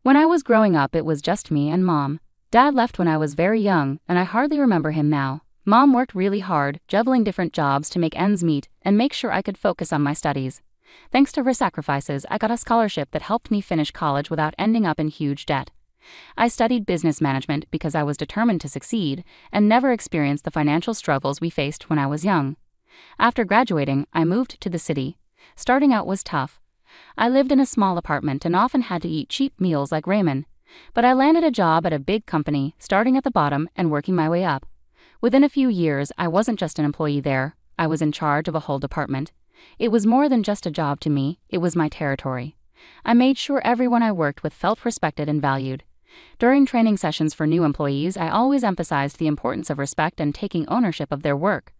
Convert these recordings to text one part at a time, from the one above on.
When I was growing up, it was just me and Mom. Dad left when I was very young, and I hardly remember him now. Mom worked really hard, juggling different jobs to make ends meet and make sure I could focus on my studies. Thanks to her sacrifices, I got a scholarship that helped me finish college without ending up in huge debt. I studied business management because I was determined to succeed and never experienced the financial struggles we faced when I was young. After graduating, I moved to the city. Starting out was tough. I lived in a small apartment and often had to eat cheap meals like ramen. But I landed a job at a big company, starting at the bottom and working my way up. Within a few years, I wasn't just an employee there, I was in charge of a whole department. It was more than just a job to me, it was my territory. I made sure everyone I worked with felt respected and valued. During training sessions for new employees, I always emphasized the importance of respect and taking ownership of their work.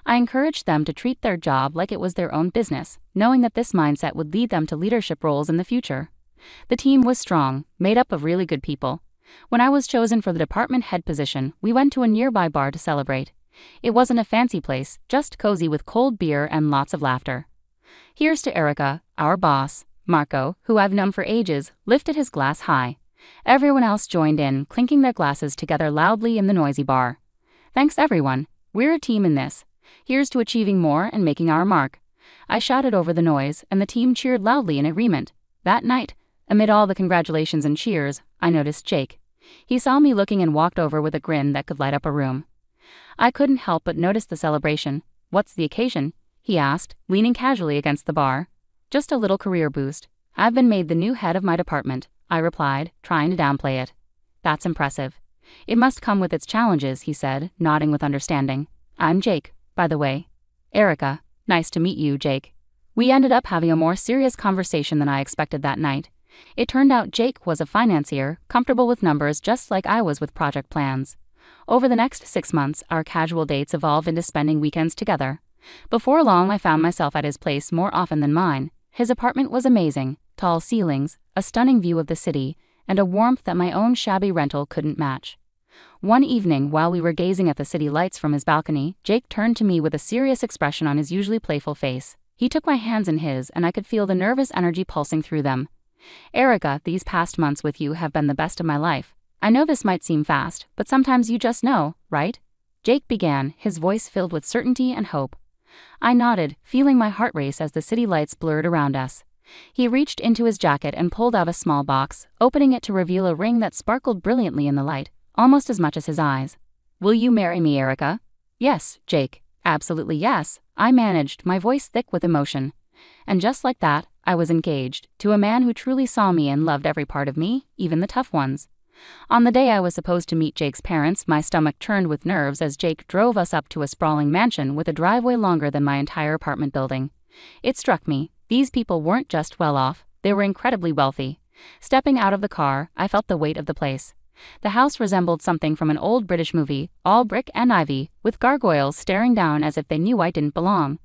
I encouraged them to treat their job like it was their own business, knowing that this mindset would lead them to leadership roles in the future. The team was strong, made up of really good people. When I was chosen for the department head position, we went to a nearby bar to celebrate. It wasn't a fancy place, just cozy with cold beer and lots of laughter. Here's to Erica, our boss. Marco, who I've known for ages, lifted his glass high. Everyone else joined in, clinking their glasses together loudly in the noisy bar. Thanks everyone. We're a team in this. Here's to achieving more and making our mark. I shouted over the noise, and the team cheered loudly in agreement. That night, amid all the congratulations and cheers, I noticed Jake. He saw me looking and walked over with a grin that could light up a room. I couldn't help but notice the celebration. What's the occasion? He asked, leaning casually against the bar. Just a little career boost. I've been made the new head of my department, I replied, trying to downplay it. That's impressive. It must come with its challenges, he said, nodding with understanding. I'm Jake, by the way. Erica, nice to meet you, Jake. We ended up having a more serious conversation than I expected that night. It turned out Jake was a financier, comfortable with numbers just like I was with project plans. Over the next 6 months, our casual dates evolved into spending weekends together. Before long, I found myself at his place more often than mine. His apartment was amazing, tall ceilings, a stunning view of the city, and a warmth that my own shabby rental couldn't match. One evening, while we were gazing at the city lights from his balcony, Jake turned to me with a serious expression on his usually playful face. He took my hands in his, and I could feel the nervous energy pulsing through them. Erica, these past months with you have been the best of my life. I know this might seem fast, but sometimes you just know, right? Jake began, his voice filled with certainty and hope. I nodded, feeling my heart race as the city lights blurred around us. He reached into his jacket and pulled out a small box, opening it to reveal a ring that sparkled brilliantly in the light, almost as much as his eyes. Will you marry me, Erica? Yes, Jake. Absolutely yes, I managed, my voice thick with emotion. And just like that, I was engaged, to a man who truly saw me and loved every part of me, even the tough ones. On the day I was supposed to meet Jake's parents, my stomach churned with nerves as Jake drove us up to a sprawling mansion with a driveway longer than my entire apartment building. It struck me, these people weren't just well off, they were incredibly wealthy. Stepping out of the car, I felt the weight of the place. The house resembled something from an old British movie, all brick and ivy, with gargoyles staring down as if they knew I didn't belong.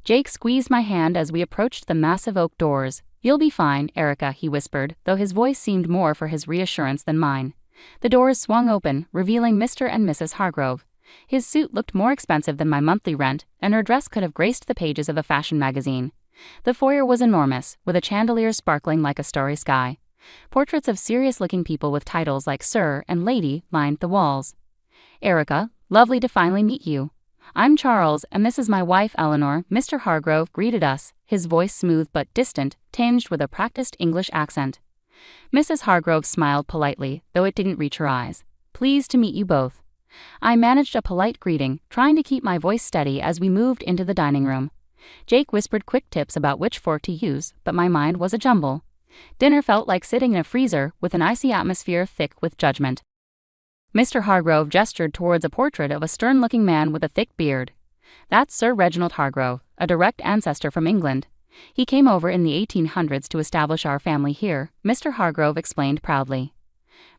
Jake squeezed my hand as we approached the massive oak doors. You'll be fine, Erica, he whispered, though his voice seemed more for his reassurance than mine. The doors swung open, revealing Mr. and Mrs. Hargrove. His suit looked more expensive than my monthly rent, and her dress could have graced the pages of a fashion magazine. The foyer was enormous, with a chandelier sparkling like a starry sky. Portraits of serious-looking people with titles like Sir and Lady lined the walls. Erica, lovely to finally meet you. I'm Charles, and this is my wife Eleanor, Mr. Hargrove greeted us, his voice smooth but distant, tinged with a practiced English accent. Mrs. Hargrove smiled politely, though it didn't reach her eyes. Pleased to meet you both. I managed a polite greeting, trying to keep my voice steady as we moved into the dining room. Jake whispered quick tips about which fork to use, but my mind was a jumble. Dinner felt like sitting in a freezer with an icy atmosphere thick with judgment. Mr. Hargrove gestured towards a portrait of a stern-looking man with a thick beard. That's Sir Reginald Hargrove, a direct ancestor from England. He came over in the 1800s to establish our family here, Mr. Hargrove explained proudly.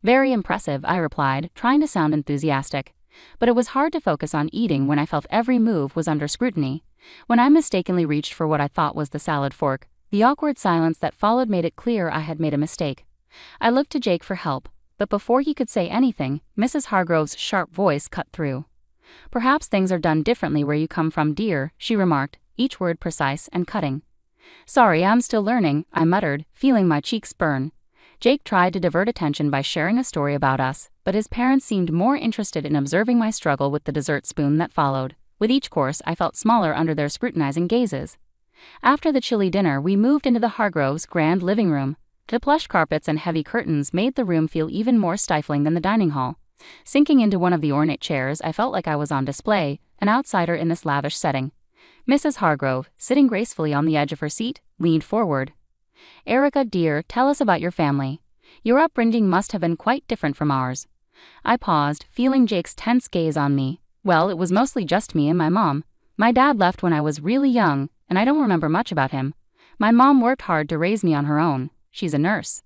Very impressive, I replied, trying to sound enthusiastic. But it was hard to focus on eating when I felt every move was under scrutiny. When I mistakenly reached for what I thought was the salad fork, the awkward silence that followed made it clear I had made a mistake. I looked to Jake for help, but before he could say anything, Mrs. Hargrove's sharp voice cut through. Perhaps things are done differently where you come from, dear, she remarked, each word precise and cutting. Sorry, I'm still learning, I muttered, feeling my cheeks burn. Jake tried to divert attention by sharing a story about us, but his parents seemed more interested in observing my struggle with the dessert spoon that followed. With each course, I felt smaller under their scrutinizing gazes. After the chilly dinner, we moved into the Hargroves' grand living room. The plush carpets and heavy curtains made the room feel even more stifling than the dining hall. Sinking into one of the ornate chairs, I felt like I was on display, an outsider in this lavish setting. Mrs. Hargrove, sitting gracefully on the edge of her seat, leaned forward. "Erica, dear, tell us about your family. Your upbringing must have been quite different from ours." I paused, feeling Jake's tense gaze on me. Well, it was mostly just me and my mom. My dad left when I was really young, and I don't remember much about him. My mom worked hard to raise me on her own. She's a nurse.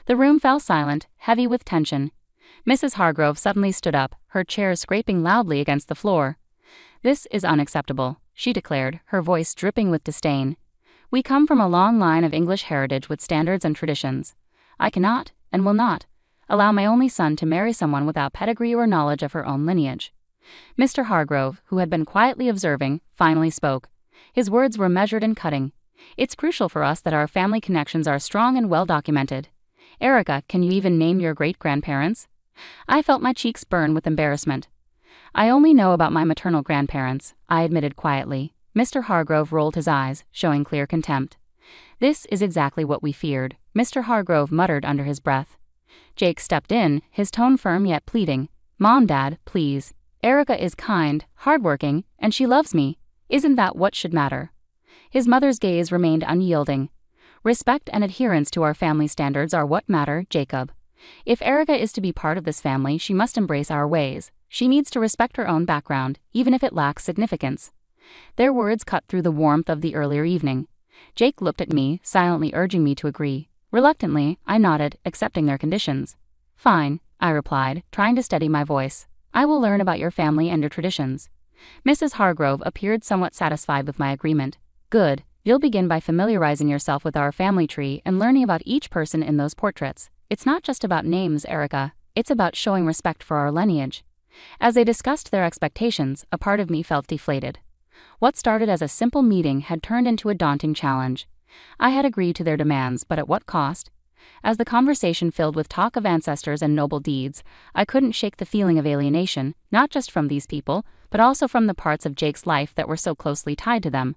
The room fell silent, heavy with tension. Mrs. Hargrove suddenly stood up, her chair scraping loudly against the floor. "This is unacceptable," she declared, her voice dripping with disdain. "We come from a long line of English heritage with standards and traditions. I cannot, and will not, allow my only son to marry someone without pedigree or knowledge of her own lineage." Mr. Hargrove, who had been quietly observing, finally spoke. His words were measured and cutting. "It's crucial for us that our family connections are strong and well documented. Erica, can you even name your great-grandparents?" I felt my cheeks burn with embarrassment. "I only know about my maternal grandparents," I admitted quietly. Mr. Hargrove rolled his eyes, showing clear contempt. "This is exactly what we feared," Mr. Hargrove muttered under his breath. Jake stepped in, his tone firm yet pleading. "Mom, Dad, please. Erica is kind, hardworking, and she loves me. Isn't that what should matter?" His mother's gaze remained unyielding. "Respect and adherence to our family standards are what matter, Jacob. If Erica is to be part of this family, she must embrace our ways. She needs to respect her own background, even if it lacks significance." Their words cut through the warmth of the earlier evening. Jake looked at me, silently urging me to agree. Reluctantly, I nodded, accepting their conditions. "Fine," I replied, trying to steady my voice. "I will learn about your family and your traditions." Mrs. Hargrove appeared somewhat satisfied with my agreement. "Good. You'll begin by familiarizing yourself with our family tree and learning about each person in those portraits. It's not just about names, Erica. It's about showing respect for our lineage." As they discussed their expectations, a part of me felt deflated. What started as a simple meeting had turned into a daunting challenge. I had agreed to their demands, but at what cost? As the conversation filled with talk of ancestors and noble deeds, I couldn't shake the feeling of alienation, not just from these people, but also from the parts of Jake's life that were so closely tied to them.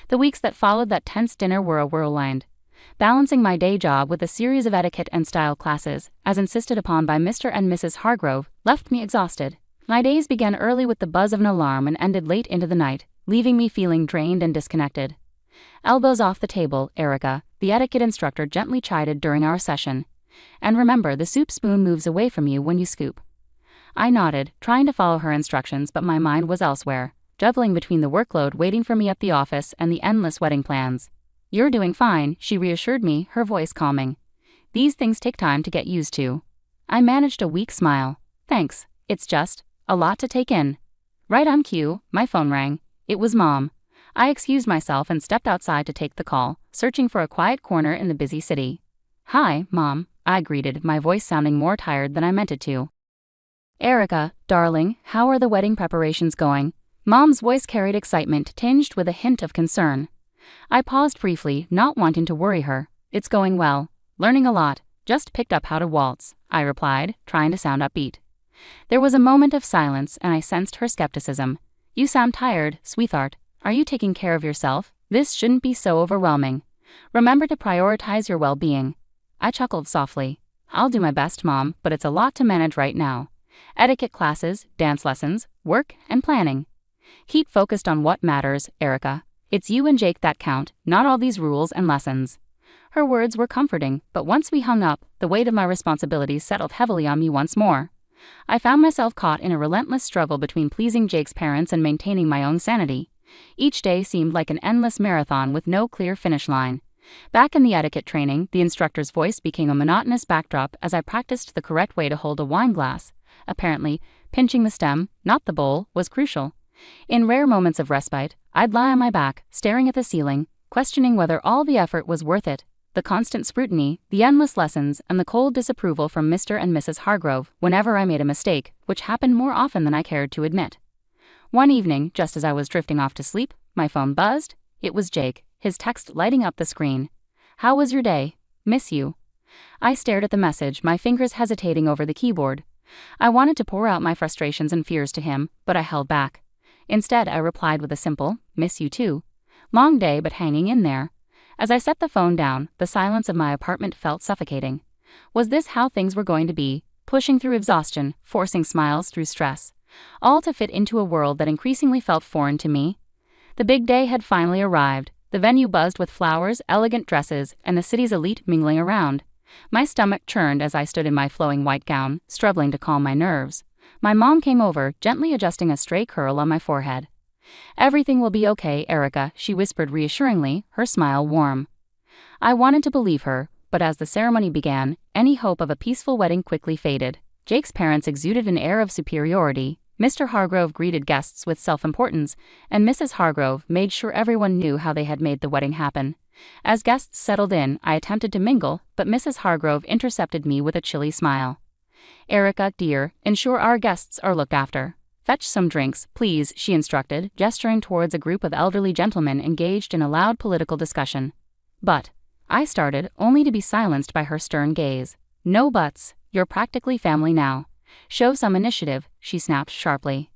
The weeks that followed that tense dinner were a whirlwind. Balancing my day job with a series of etiquette and style classes, as insisted upon by Mr. and Mrs. Hargrove, left me exhausted. My days began early with the buzz of an alarm and ended late into the night, leaving me feeling drained and disconnected. "Elbows off the table, Erica," the etiquette instructor gently chided during our session. "And remember, the soup spoon moves away from you when you scoop." I nodded, trying to follow her instructions, but my mind was elsewhere, juggling between the workload waiting for me at the office and the endless wedding plans. "You're doing fine," she reassured me, her voice calming. "These things take time to get used to." I managed a weak smile. "Thanks, it's just a lot to take in." Right on cue, my phone rang. It was Mom. I excused myself and stepped outside to take the call, searching for a quiet corner in the busy city. "Hi, Mom," I greeted, my voice sounding more tired than I meant it to. "Erica, darling, how are the wedding preparations going?" Mom's voice carried excitement tinged with a hint of concern. I paused briefly, not wanting to worry her. "It's going well. Learning a lot. Just picked up how to waltz," I replied, trying to sound upbeat. There was a moment of silence, and I sensed her skepticism. "You sound tired, sweetheart. Are you taking care of yourself? This shouldn't be so overwhelming. Remember to prioritize your well-being." I chuckled softly. "I'll do my best, Mom, but it's a lot to manage right now. Etiquette classes, dance lessons, work, and planning. Keep focused on what matters, Erica. It's you and Jake that count, not all these rules and lessons." Her words were comforting, but once we hung up, the weight of my responsibilities settled heavily on me once more. I found myself caught in a relentless struggle between pleasing Jake's parents and maintaining my own sanity. Each day seemed like an endless marathon with no clear finish line. Back in the etiquette training, the instructor's voice became a monotonous backdrop as I practiced the correct way to hold a wine glass. Apparently, pinching the stem, not the bowl, was crucial. In rare moments of respite, I'd lie on my back, staring at the ceiling, questioning whether all the effort was worth it. The constant scrutiny, the endless lessons, and the cold disapproval from Mr. and Mrs. Hargrove whenever I made a mistake, which happened more often than I cared to admit. One evening, just as I was drifting off to sleep, my phone buzzed. It was Jake, his text lighting up the screen. "How was your day? Miss you." I stared at the message, my fingers hesitating over the keyboard. I wanted to pour out my frustrations and fears to him, but I held back. Instead, I replied with a simple, "Miss you too. Long day but hanging in there." As I set the phone down, the silence of my apartment felt suffocating. Was this how things were going to be? Pushing through exhaustion, forcing smiles through stress, all to fit into a world that increasingly felt foreign to me? The big day had finally arrived. The venue buzzed with flowers, elegant dresses, and the city's elite mingling around. My stomach churned as I stood in my flowing white gown, struggling to calm my nerves. My mom came over, gently adjusting a stray curl on my forehead. "Everything will be okay, Erica," she whispered reassuringly, her smile warm. I wanted to believe her, but as the ceremony began, any hope of a peaceful wedding quickly faded. Jake's parents exuded an air of superiority. Mr. Hargrove greeted guests with self-importance, and Mrs. Hargrove made sure everyone knew how they had made the wedding happen. As guests settled in, I attempted to mingle, but Mrs. Hargrove intercepted me with a chilly smile. "Erica, dear, ensure our guests are looked after. Fetch some drinks, please," she instructed, gesturing towards a group of elderly gentlemen engaged in a loud political discussion. "But," I started, only to be silenced by her stern gaze. "No buts, you're practically family now. Show some initiative," she snapped sharply.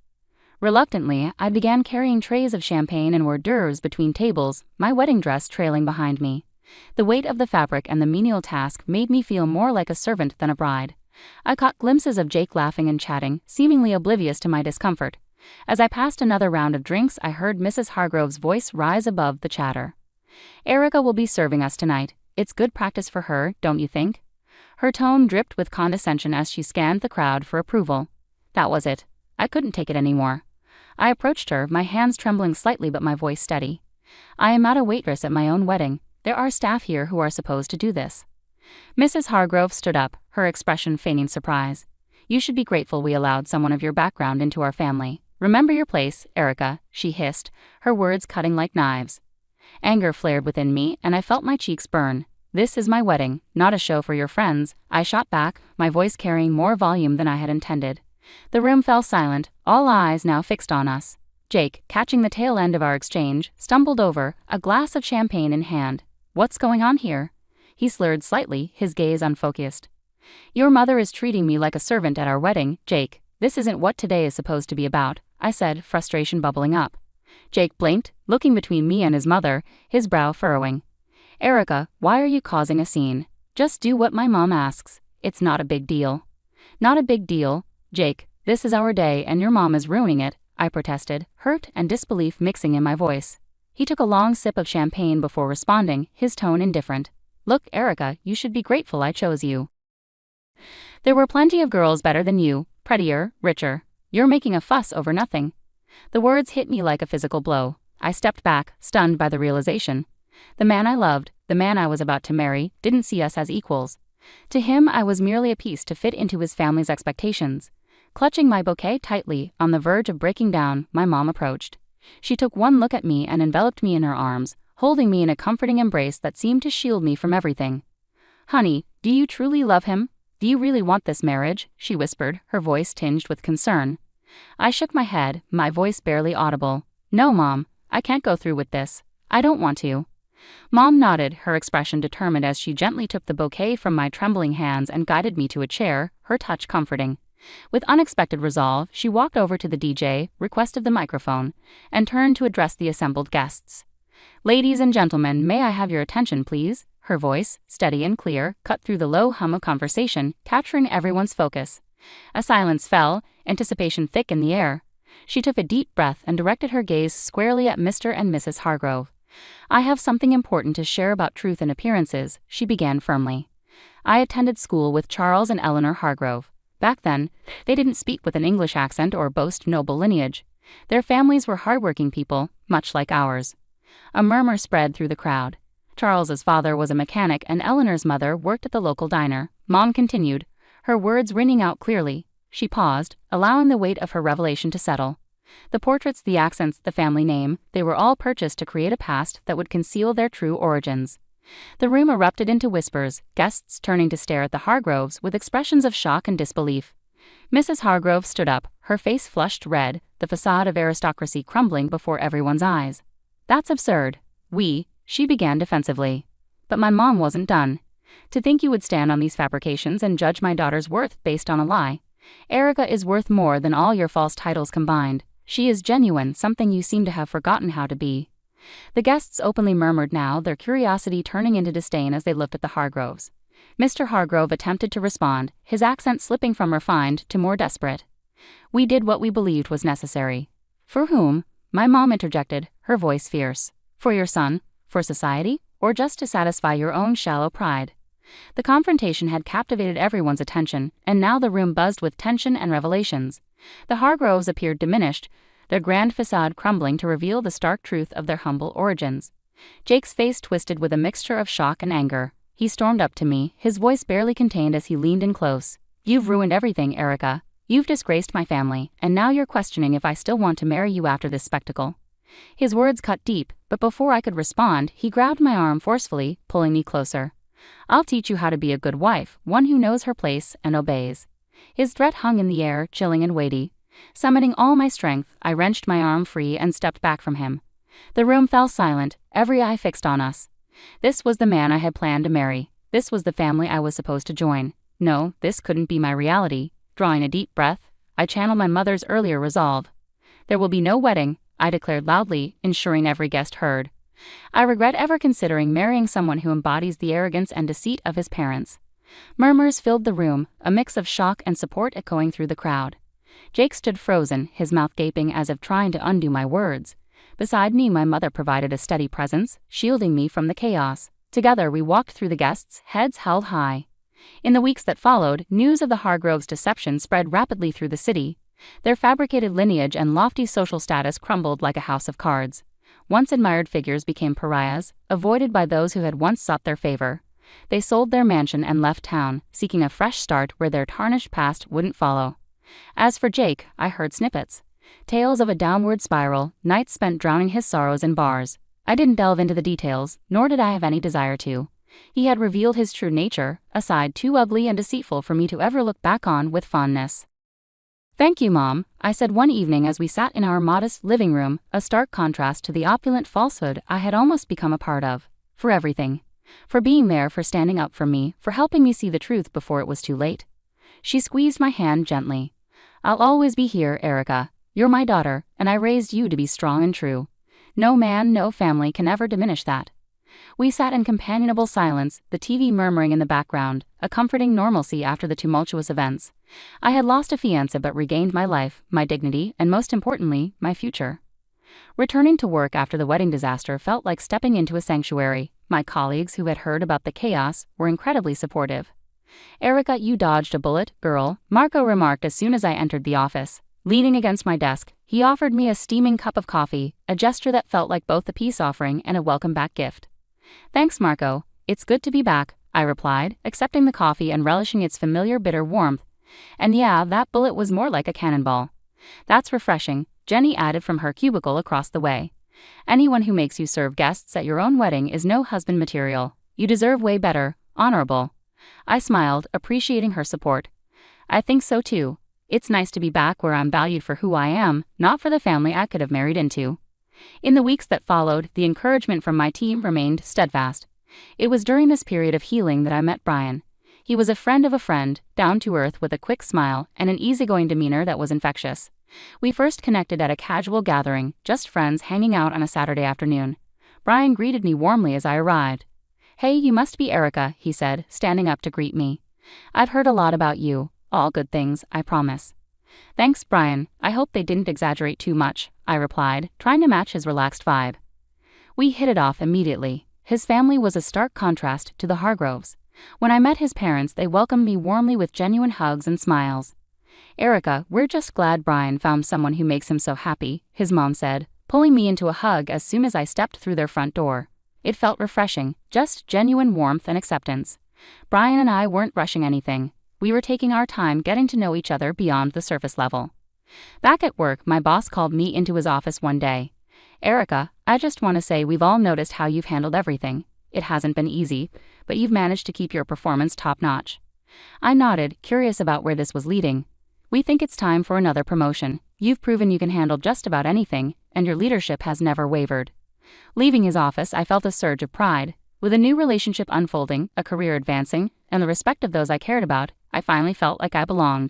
Reluctantly, I began carrying trays of champagne and hors d'oeuvres between tables, my wedding dress trailing behind me. The weight of the fabric and the menial task made me feel more like a servant than a bride. I caught glimpses of Jake laughing and chatting, seemingly oblivious to my discomfort. As I passed another round of drinks, I heard Mrs. Hargrove's voice rise above the chatter. "Erica will be serving us tonight. It's good practice for her, don't you think?" Her tone dripped with condescension as she scanned the crowd for approval. That was it. I couldn't take it anymore. I approached her, my hands trembling slightly but my voice steady. "I am not a waitress at my own wedding. There are staff here who are supposed to do this." Mrs. Hargrove stood up, her expression feigning surprise. "You should be grateful we allowed someone of your background into our family. Remember your place, Erica," she hissed, her words cutting like knives. Anger flared within me, and I felt my cheeks burn. "This is my wedding, not a show for your friends," I shot back, my voice carrying more volume than I had intended. The room fell silent, all eyes now fixed on us. Jake, catching the tail end of our exchange, stumbled over, a glass of champagne in hand. "What's going on here?" He slurred slightly, his gaze unfocused. "Your mother is treating me like a servant at our wedding, Jake. This isn't what today is supposed to be about," I said, frustration bubbling up. Jake blinked, looking between me and his mother, his brow furrowing. "Erica, why are you causing a scene? Just do what my mom asks. It's not a big deal." "Not a big deal, Jake. This is our day and your mom is ruining it," I protested, hurt and disbelief mixing in my voice. He took a long sip of champagne before responding, his tone indifferent. "Look, Erica, you should be grateful I chose you. There were plenty of girls better than you, prettier, richer. You're making a fuss over nothing." The words hit me like a physical blow. I stepped back, stunned by the realization. The man I loved, the man I was about to marry, didn't see us as equals. To him, I was merely a piece to fit into his family's expectations. Clutching my bouquet tightly, on the verge of breaking down, my mom approached. She took one look at me and enveloped me in her arms, holding me in a comforting embrace that seemed to shield me from everything. "Honey, do you truly love him? Do you really want this marriage?" she whispered, her voice tinged with concern. I shook my head, my voice barely audible. "No, Mom, I can't go through with this. I don't want to." Mom nodded, her expression determined as she gently took the bouquet from my trembling hands and guided me to a chair, her touch comforting. With unexpected resolve, she walked over to the DJ, requested the microphone, and turned to address the assembled guests. "Ladies and gentlemen, may I have your attention, please?" Her voice, steady and clear, cut through the low hum of conversation, capturing everyone's focus. A silence fell, anticipation thick in the air. She took a deep breath and directed her gaze squarely at Mr. and Mrs. Hargrove. "I have something important to share about truth and appearances," she began firmly. "I attended school with Charles and Eleanor Hargrove. Back then, they didn't speak with an English accent or boast noble lineage. Their families were hardworking people, much like ours." A murmur spread through the crowd. Charles's father was a mechanic and Eleanor's mother worked at the local diner. Mom continued, her words ringing out clearly. She paused, allowing the weight of her revelation to settle. The portraits, the accents, the family name, they were all purchased to create a past that would conceal their true origins. The room erupted into whispers, guests turning to stare at the Hargroves with expressions of shock and disbelief. Mrs. Hargrove stood up, her face flushed red, the facade of aristocracy crumbling before everyone's eyes. "That's absurd. She began defensively. But my mom wasn't done. To think you would stand on these fabrications and judge my daughter's worth based on a lie. Erica is worth more than all your false titles combined. She is genuine, something you seem to have forgotten how to be." The guests openly murmured now, their curiosity turning into disdain as they looked at the Hargroves. Mr. Hargrove attempted to respond, his accent slipping from refined to more desperate. "We did what we believed was necessary." "For whom?" my mom interjected, her voice fierce. "For your son? For society? Or just to satisfy your own shallow pride?" The confrontation had captivated everyone's attention, and now the room buzzed with tension and revelations. The Hargroves appeared diminished, their grand facade crumbling to reveal the stark truth of their humble origins. Jake's face twisted with a mixture of shock and anger. He stormed up to me, his voice barely contained as he leaned in close. "You've ruined everything, Erica. You've disgraced my family, and now you're questioning if I still want to marry you after this spectacle." His words cut deep, but before I could respond, he grabbed my arm forcefully, pulling me closer. "I'll teach you how to be a good wife, one who knows her place and obeys." His threat hung in the air, chilling and weighty. Summoning all my strength, I wrenched my arm free and stepped back from him. The room fell silent, every eye fixed on us. This was the man I had planned to marry. This was the family I was supposed to join. No, this couldn't be my reality. Drawing a deep breath, I channeled my mother's earlier resolve. "There will be no wedding," I declared loudly, ensuring every guest heard. "I regret ever considering marrying someone who embodies the arrogance and deceit of his parents." Murmurs filled the room, a mix of shock and support echoing through the crowd. Jake stood frozen, his mouth gaping as if trying to undo my words. Beside me, my mother provided a steady presence, shielding me from the chaos. Together we walked through the guests, heads held high. In the weeks that followed, news of the Hargroves' deception spread rapidly through the city. Their fabricated lineage and lofty social status crumbled like a house of cards. Once admired figures became pariahs, avoided by those who had once sought their favor. They sold their mansion and left town, seeking a fresh start where their tarnished past wouldn't follow. As for Jake, I heard snippets. Tales of a downward spiral, nights spent drowning his sorrows in bars. I didn't delve into the details, nor did I have any desire to. He had revealed his true nature, a side too ugly and deceitful for me to ever look back on with fondness. "Thank you, Mom," I said one evening as we sat in our modest living room, a stark contrast to the opulent falsehood I had almost become a part of. "For everything. For being there, for standing up for me, for helping me see the truth before it was too late." She squeezed my hand gently. "I'll always be here, Erica. You're my daughter, and I raised you to be strong and true. No man, no family can ever diminish that." We sat in companionable silence, the TV murmuring in the background, a comforting normalcy after the tumultuous events. I had lost a fiancé but regained my life, my dignity, and most importantly, my future. Returning to work after the wedding disaster felt like stepping into a sanctuary. My colleagues who had heard about the chaos were incredibly supportive. "Erica, you dodged a bullet, girl," Marco remarked as soon as I entered the office. Leaning against my desk, he offered me a steaming cup of coffee, a gesture that felt like both a peace offering and a welcome-back gift. "Thanks, Marco. It's good to be back," I replied, accepting the coffee and relishing its familiar bitter warmth. "And yeah, that bullet was more like a cannonball." "That's refreshing," Jenny added from her cubicle across the way. "Anyone who makes you serve guests at your own wedding is no husband material. You deserve way better, honorable." I smiled, appreciating her support. "I think so too. It's nice to be back where I'm valued for who I am, not for the family I could have married into." In the weeks that followed, the encouragement from my team remained steadfast. It was during this period of healing that I met Brian. He was a friend of a friend, down to earth with a quick smile and an easygoing demeanor that was infectious. We first connected at a casual gathering, just friends hanging out on a Saturday afternoon. Brian greeted me warmly as I arrived. "Hey, you must be Erica," he said, standing up to greet me. "I've heard a lot about you. All good things, I promise." "Thanks, Brian. I hope they didn't exaggerate too much," I replied, trying to match his relaxed vibe. We hit it off immediately. His family was a stark contrast to the Hargroves. When I met his parents, they welcomed me warmly with genuine hugs and smiles. "Erica, we're just glad Brian found someone who makes him so happy," his mom said, pulling me into a hug as soon as I stepped through their front door. It felt refreshing, just genuine warmth and acceptance. Brian and I weren't rushing anything. We were taking our time getting to know each other beyond the surface level. Back at work, my boss called me into his office one day. "Erica, I just want to say we've all noticed how you've handled everything. It hasn't been easy, but you've managed to keep your performance top-notch." I nodded, curious about where this was leading. "We think it's time for another promotion. You've proven you can handle just about anything, and your leadership has never wavered." Leaving his office, I felt a surge of pride. With a new relationship unfolding, a career advancing, and the respect of those I cared about, I finally felt like I belonged.